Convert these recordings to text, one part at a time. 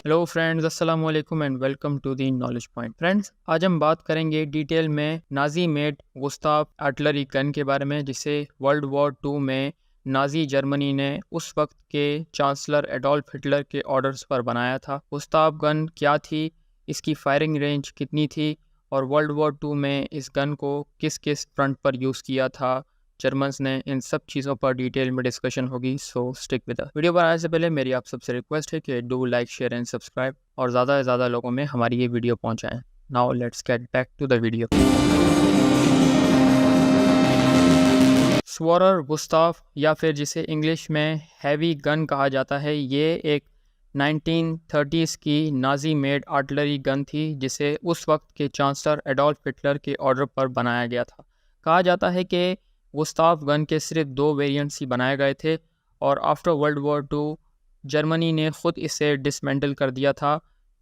Hello friends, अस्सलाम वालेकुम and welcome to the knowledge point. Friends, आज हम बात करेंगे डिटेल में Nazi made Gustav artillery gun के बारे में, जिसे वर्ल्ड वॉर 2 में नाजी जर्मनी ने उस वक्त के चांसलर एडोल्फ हिटलर के ऑर्डर्स पर बनाया था। गुस्ताव गन क्या थी, इसकी फायरिंग रेंज कितनी थी और वर्ल्ड वॉर 2 में इस गन को किस किस फ्रंट पर यूज़ किया था जर्मन्स ने, इन सब चीज़ों पर डिटेल में डिस्कशन होगी। सो स्टिक विद अस। वीडियो बनाने से पहले मेरी आप सबसे रिक्वेस्ट है कि do like, share and subscribe और ज़्यादा से ज़्यादा लोगों में हमारी ये वीडियो पहुंचाएं। Now let's get back to the video. स्वॉरर गुस्ताव या फिर जिसे इंग्लिश में हैवी गन कहा जाता है, ये एक 1930s की नाजी मेड आर्टिलरी गन थी, जिसे उस वक्त के चांसलर एडोल्फ हिटलर के ऑर्डर पर बनाया गया था। कहा जाता है कि गुस्ताव गन के सिर्फ 2 वेरिएंट्स ही बनाए गए थे और आफ्टर वर्ल्ड वॉर 2 जर्मनी ने ख़ुद इसे डिसमेंटल कर दिया था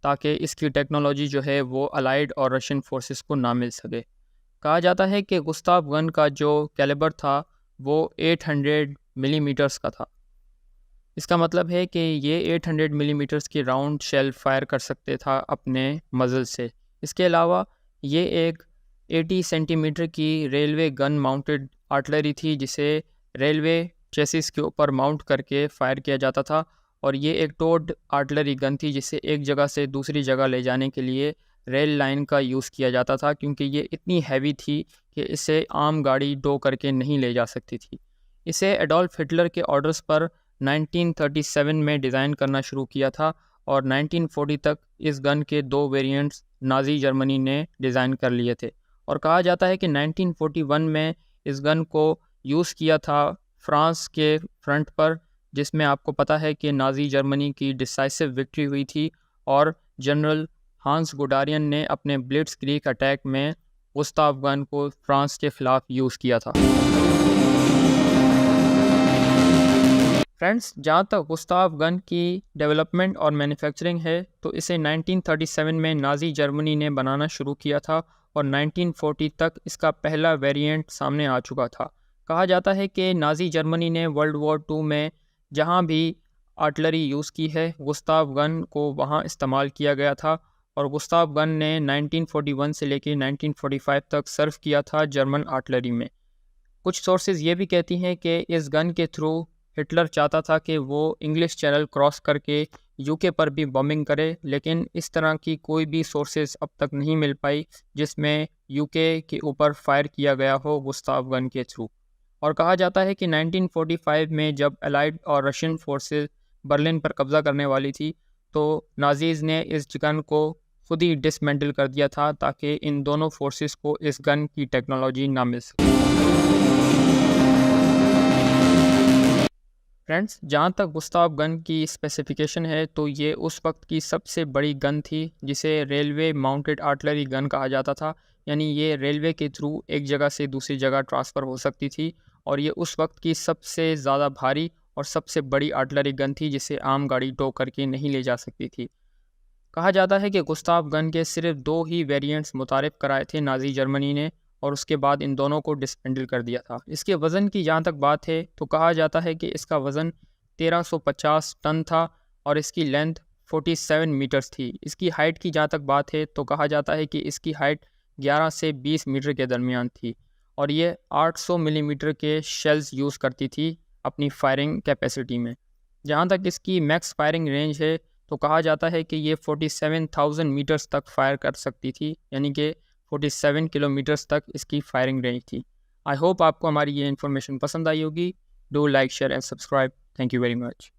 ताकि इसकी टेक्नोलॉजी जो है वो अलाइड और रशियन फोर्सेस को ना मिल सके। कहा जाता है कि गुस्ताव गन का जो कैलिबर था वो 800 मिलीमीटर्स का था। इसका मतलब है कि ये 800 मिलीमीटर्स की राउंड शेल फायर कर सकते था अपने मज़ल से। इसके अलावा ये एक 80 सेंटीमीटर की रेलवे गन माउंटेड आर्टिलरी थी, जिसे रेलवे चेसिस के ऊपर माउंट करके फायर किया जाता था। और ये एक टोड आर्टिलरी गन थी, जिसे एक जगह से दूसरी जगह ले जाने के लिए रेल लाइन का यूज़ किया जाता था, क्योंकि ये इतनी हैवी थी कि इसे आम गाड़ी टो करके नहीं ले जा सकती थी। इसे एडोल्फ हिटलर के ऑर्डर्स पर 1937 में डिज़ाइन करना शुरू किया था और 1940 तक इस गन के 2 वेरिएंट्स नाजी जर्मनी ने डिज़ाइन कर लिए थे। और कहा जाता है कि 1941 में इस गन को यूज़ किया था फ्रांस के फ्रंट पर, जिसमें आपको पता है कि नाजी जर्मनी की डिसाइसिव विक्ट्री हुई थी और जनरल हांस गुडारियन ने अपने ब्लिट्ज़क्रीग अटैक में गुस्ताव गन को फ्रांस के ख़िलाफ़ यूज़ किया था। फ्रेंड्स, जहाँ तक गुस्ताव गन की डेवलपमेंट और मैन्युफैक्चरिंग है, तो इसे 1937 में नाजी जर्मनी ने बनाना शुरू किया था और 1940 तक इसका पहला वेरिएंट सामने आ चुका था। कहा जाता है कि नाजी जर्मनी ने वर्ल्ड वॉर 2 में जहाँ भी आर्टिलरी यूज़ की है, गुस्ताव गन को वहाँ इस्तेमाल किया गया था और गुस्ताव गन ने 1941 से लेकर 1945 तक सर्व किया था जर्मन आर्टिलरी में। कुछ सोर्सेज ये भी कहती हैं कि इस गन के थ्रू हिटलर चाहता था कि वो इंग्लिश चैनल क्रॉस करके यूके पर भी बॉम्बिंग करे, लेकिन इस तरह की कोई भी सोर्सेज अब तक नहीं मिल पाई जिसमें यूके के ऊपर फायर किया गया हो गुस्ताव गन के थ्रू। और कहा जाता है कि 1945 में जब अलाइड और रशियन फोर्सेस बर्लिन पर कब्ज़ा करने वाली थी, तो नाजीज़ ने इस गन को खुद ही डिसमेंटल कर दिया था ताकि इन दोनों फोर्सेस को इस गन की टेक्नोलॉजी ना मिल सके। फ्रेंड्स, जहाँ तक गुस्ताव गन की स्पेसिफिकेशन है, तो ये उस वक्त की सबसे बड़ी गन थी, जिसे रेलवे माउंटेड आर्टिलरी गन कहा जाता था। यानी ये रेलवे के थ्रू एक जगह से दूसरी जगह ट्रांसफ़र हो सकती थी और ये उस वक्त की सबसे ज़्यादा भारी और सबसे बड़ी आर्टिलरी गन थी, जिसे आम गाड़ी टो करके नहीं ले जा सकती थी। कहा जाता है कि गुस्ताव गन के सिर्फ 2 ही वेरिएंट्स मुतारिफ कराए थे नाजी जर्मनी ने और उसके बाद इन दोनों को डिसमेंटल कर दिया था। इसके वज़न की जहाँ तक बात है, तो कहा जाता है कि इसका वज़न 1350 टन था और इसकी लेंथ 47 मीटर्स थी। इसकी हाइट की जहाँ तक बात है, तो कहा जाता है कि इसकी हाइट 11 से 20 मीटर के दरमियान थी और ये 800 मिलीमीटर के शेल्स यूज़ करती थी अपनी फायरिंग कैपेसिटी में। जहाँ तक इसकी मैक्स फायरिंग रेंज है, तो कहा जाता है कि ये 47,000 मीटर्स तक फायर कर सकती थी, यानी कि 47 किलोमीटर्स तक इसकी फायरिंग रेंज थी। आई होप आपको हमारी ये इन्फॉर्मेशन पसंद आई होगी। Do like, share and subscribe. Thank you very much.